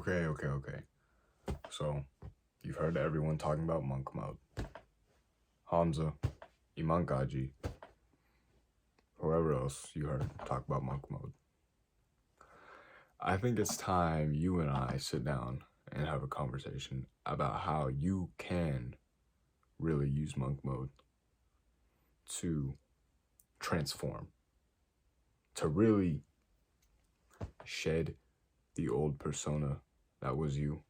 Okay. So, you've heard everyone talking about monk mode. Hamza, Iman Gaji, whoever else you heard talk about monk mode. I think it's time you and I sit down and have a conversation about how you can really use monk mode to transform, to really shed the old persona that was you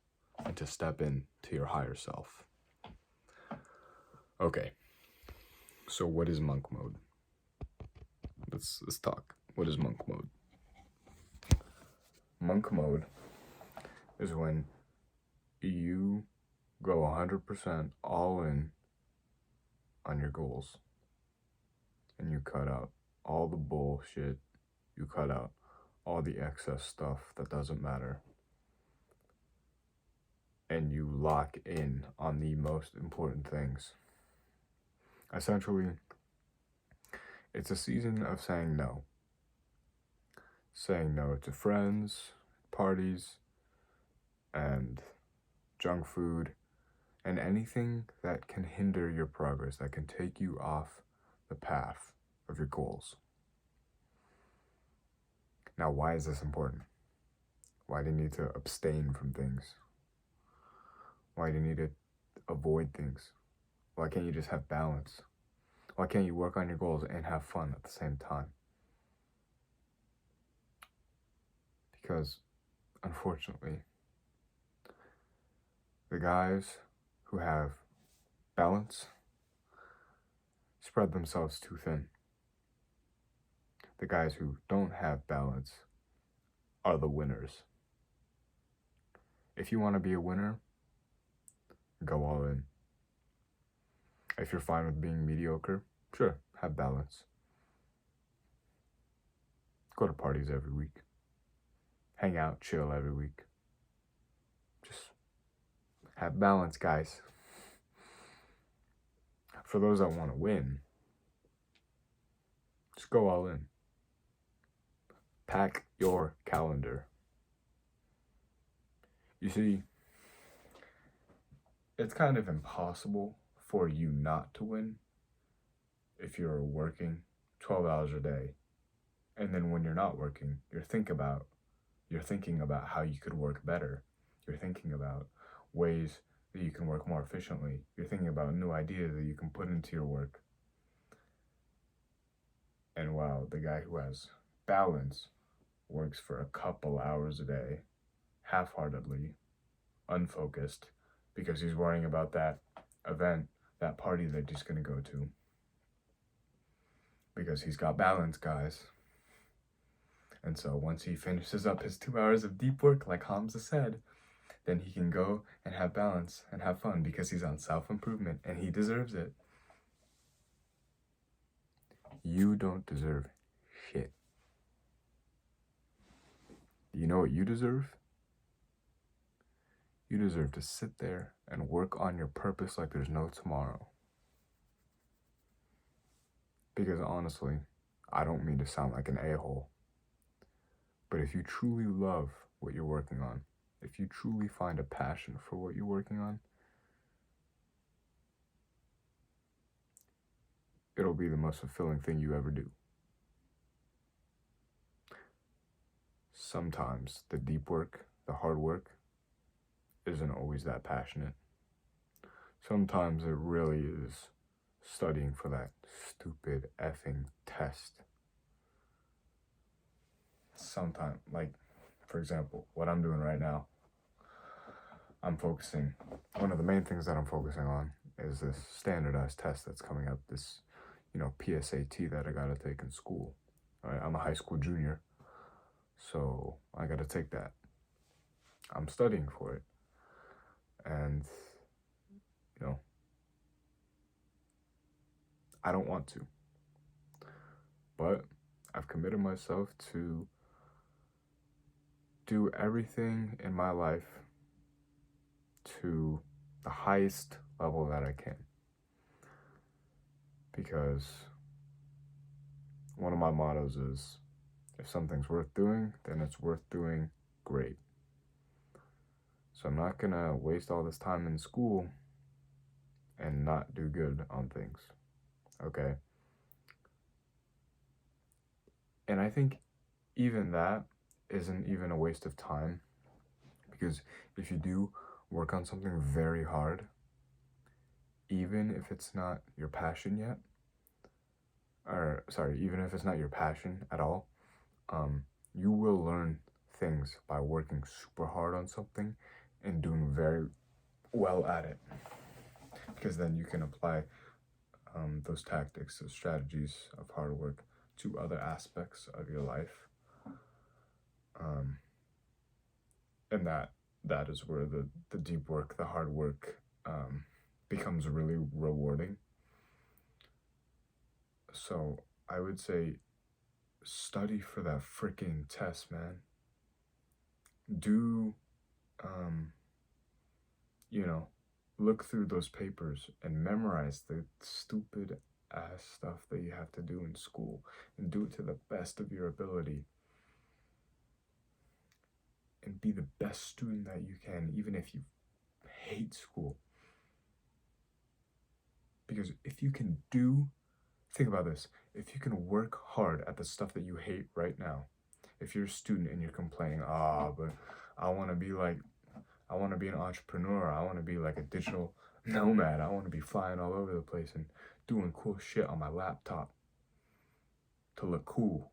and to step into your higher self. Okay, so what is monk mode? Let's talk. What is monk mode? Monk mode is when you go 100% all in on your goals and you cut out all the bullshit, you cut out all the excess stuff that doesn't matter, and you lock in on the most important things. Essentially, it's a season of saying no. Saying no to friends, parties, and junk food, and anything that can hinder your progress, that can take you off the path of your goals. Now, why is this important? Why do you need to abstain from things? Why do you need to avoid things? Why can't you just have balance? Why can't you work on your goals and have fun at the same time? Because, unfortunately, the guys who have balance spread themselves too thin. The guys who don't have balance are the winners. If you want to be a winner, go all in. If you're fine with being mediocre, sure, have balance. Go to parties every week. Hang out, chill every week. Just have balance, guys. For those that want to win, just go all in. Pack your calendar. You see, it's kind of impossible for you not to win if you're working 12 hours a day. And then when you're not working, you're thinking about how you could work better. You're thinking about ways that you can work more efficiently. You're thinking about new ideas that you can put into your work. And while the guy who has balance works for a couple hours a day, half-heartedly, unfocused, because he's worrying about that event, that party that he's going to go to. Because he's got balance, guys. And so once he finishes up his 2 hours of deep work, like Hamza said, then he can go and have balance and have fun because he's on self-improvement and he deserves it. You don't deserve shit. You know what you deserve? You deserve to sit there and work on your purpose like there's no tomorrow. Because honestly, I don't mean to sound like an a-hole, but if you truly love what you're working on, if you truly find a passion for what you're working on, it'll be the most fulfilling thing you ever do. Sometimes the deep work, the hard work, isn't always that passionate. Sometimes it really is studying for that stupid effing test. Sometimes, like, for example, what I'm doing right now, one of the main things that I'm focusing on is this standardized test that's coming up, this, PSAT that I gotta take in school. All right, I'm a high school junior, so I gotta take that. I'm studying for it. And, I don't want to. But I've committed myself to do everything in my life to the highest level that I can. Because one of my mottos is, if something's worth doing, then it's worth doing great. So I'm not gonna waste all this time in school and not do good on things. Okay? And I think even that isn't even a waste of time, because if you do work on something very hard, even if it's not your passion yet, or sorry, even if it's not your passion at all, you will learn things by working super hard on something and doing very well at it, because then you can apply those tactics, those strategies of hard work to other aspects of your life. And that is where the deep work, the hard work, becomes really rewarding. So I would say study for that freaking test, man. Do, you know, look through those papers and memorize the stupid ass stuff that you have to do in school, and do it to the best of your ability. And be the best student that you can, even if you hate school. Because if you can think about this, if you can work hard at the stuff that you hate right now, if you're a student and you're complaining, but I want to be an entrepreneur, I want to be like a digital nomad, I want to be flying all over the place and doing cool shit on my laptop to look cool,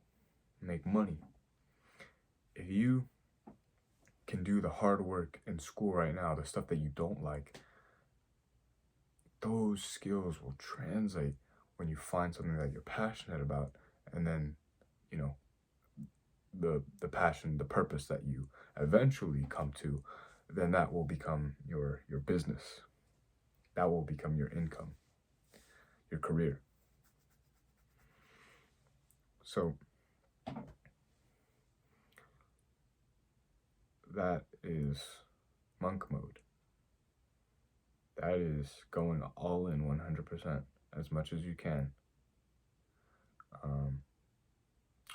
make money. If you can do the hard work in school right now, the stuff that you don't like, those skills will translate when you find something that you're passionate about, and then, you know, the passion, the purpose that you eventually come to, then that will become your business. That will become your income, your career. So that is monk mode. That is going all in 100% as much as you can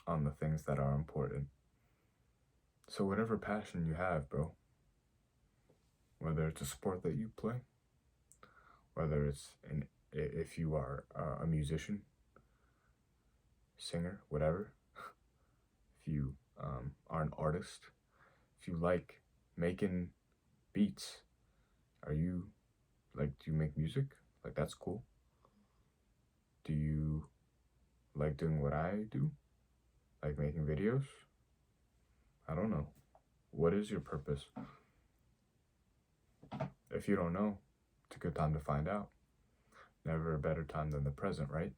on the things that are important. So whatever passion you have, bro, whether it's a sport that you play, whether it's if you are a musician, singer, whatever, if you are an artist, if you like making beats, do you make music? Like, that's cool. Do you like doing what I do? Like making videos? I don't know. What is your purpose? If you don't know, it's a good time to find out. Never a better time than the present, right?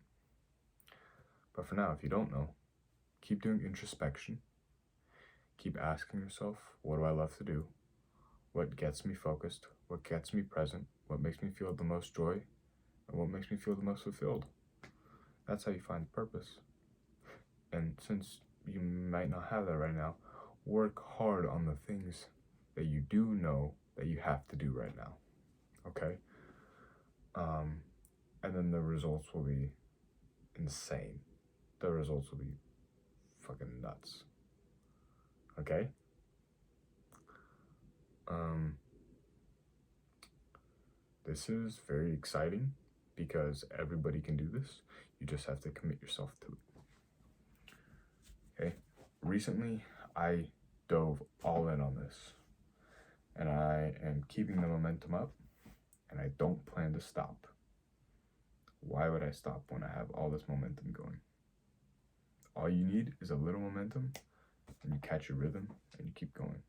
But for now, if you don't know, keep doing introspection. Keep asking yourself, what do I love to do? What gets me focused? What gets me present? What makes me feel the most joy? And what makes me feel the most fulfilled? That's how you find purpose. And since you might not have that right now, work hard on the things that you do know that you have to do right now. Okay? And then the results will be insane. The results will be fucking nuts. Okay? This is very exciting because everybody can do this. You just have to commit yourself to it. Okay? Recently, I dove all in on this, and I am keeping the momentum up, and I don't plan to stop. Why would I stop when I have all this momentum going? All you need is a little momentum, and you catch your rhythm, and you keep going.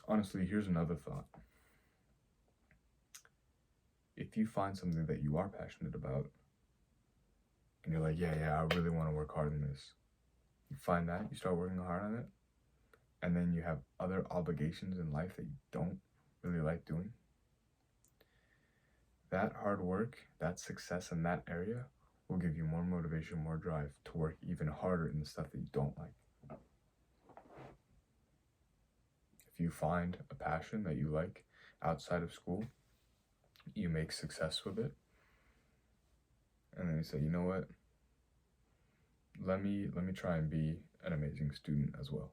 Honestly, here's another thought. If you find something that you are passionate about, and you're like, yeah, I really want to work hard on this, you find that, you start working hard on it, and then you have other obligations in life that you don't really like doing, that hard work, that success in that area will give you more motivation, more drive to work even harder in the stuff that you don't like. If you find a passion that you like outside of school, you make success with it, and then you say, you know what, let me try and be an amazing student as well.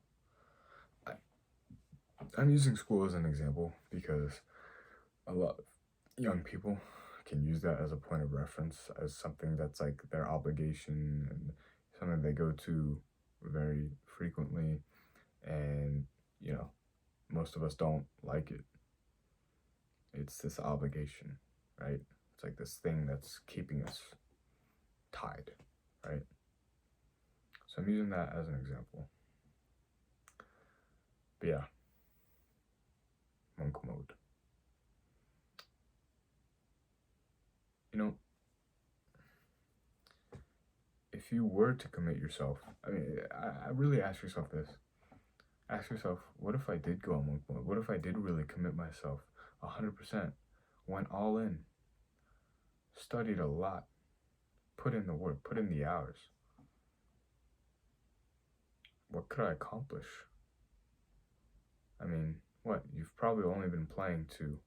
I'm using school as an example because a lot of young people can use that as a point of reference, as something that's like their obligation and something they go to very frequently. And, you know, most of us don't like it. It's this obligation, right? It's like this thing that's keeping us tied, right? So I'm using that as an example. But yeah, monk mode. You know, if you were to commit yourself, I mean, I really ask yourself this. Ask yourself, what if I did go on monk mode? What if I did really commit myself 100%, went all in, studied a lot, put in the work, put in the hours? What could I accomplish? I mean, what? You've probably only been playing to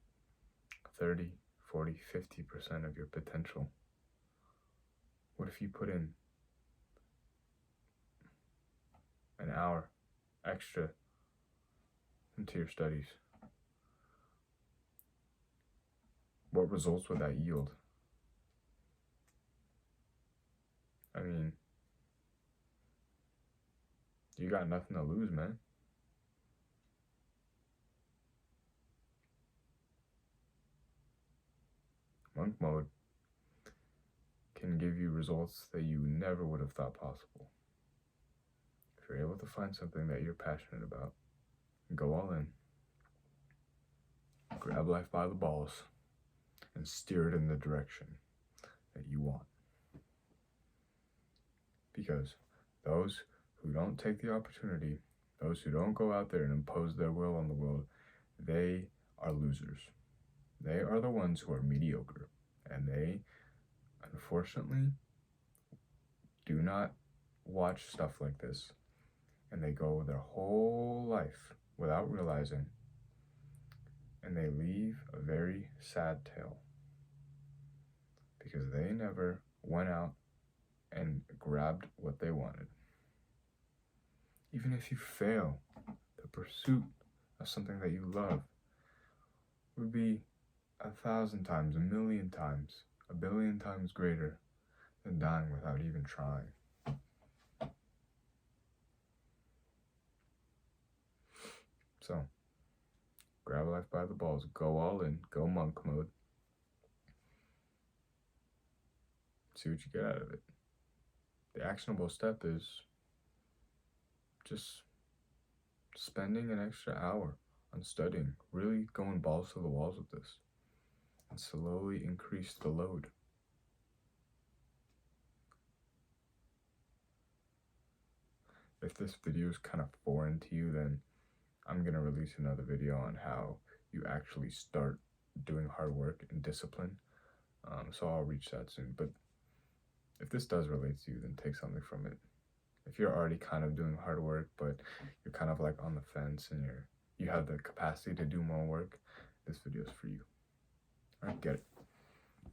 30, 40, 50% of your potential. What if you put in an hour extra into your studies? What results would that yield? I mean, you got nothing to lose, man. Monk mode can give you results that you never would have thought possible. If you're able to find something that you're passionate about, go all in. Grab life by the balls and steer it in the direction that you want. Because those who don't take the opportunity, those who don't go out there and impose their will on the world, they are losers. They are the ones who are mediocre. And they, unfortunately, do not watch stuff like this. And they go their whole life without realizing. And they leave a very sad tale. Because they never went out and grabbed what they wanted. Even if you fail, the pursuit of something that you love would be 1,000 times, 1,000,000 times, 1,000,000,000 times greater than dying without even trying. So, grab life by the balls, go all in, go monk mode. See what you get out of it. The actionable step is just spending an extra hour on studying, really going balls to the walls with this, and slowly increase the load. If this video is kind of foreign to you, then I'm going to release another video on how you actually start doing hard work and discipline. So I'll reach that soon. But if this does relate to you, then take something from it. If you're already kind of doing hard work, but you're kind of like on the fence and you have the capacity to do more work, this video is for you. All right, get it.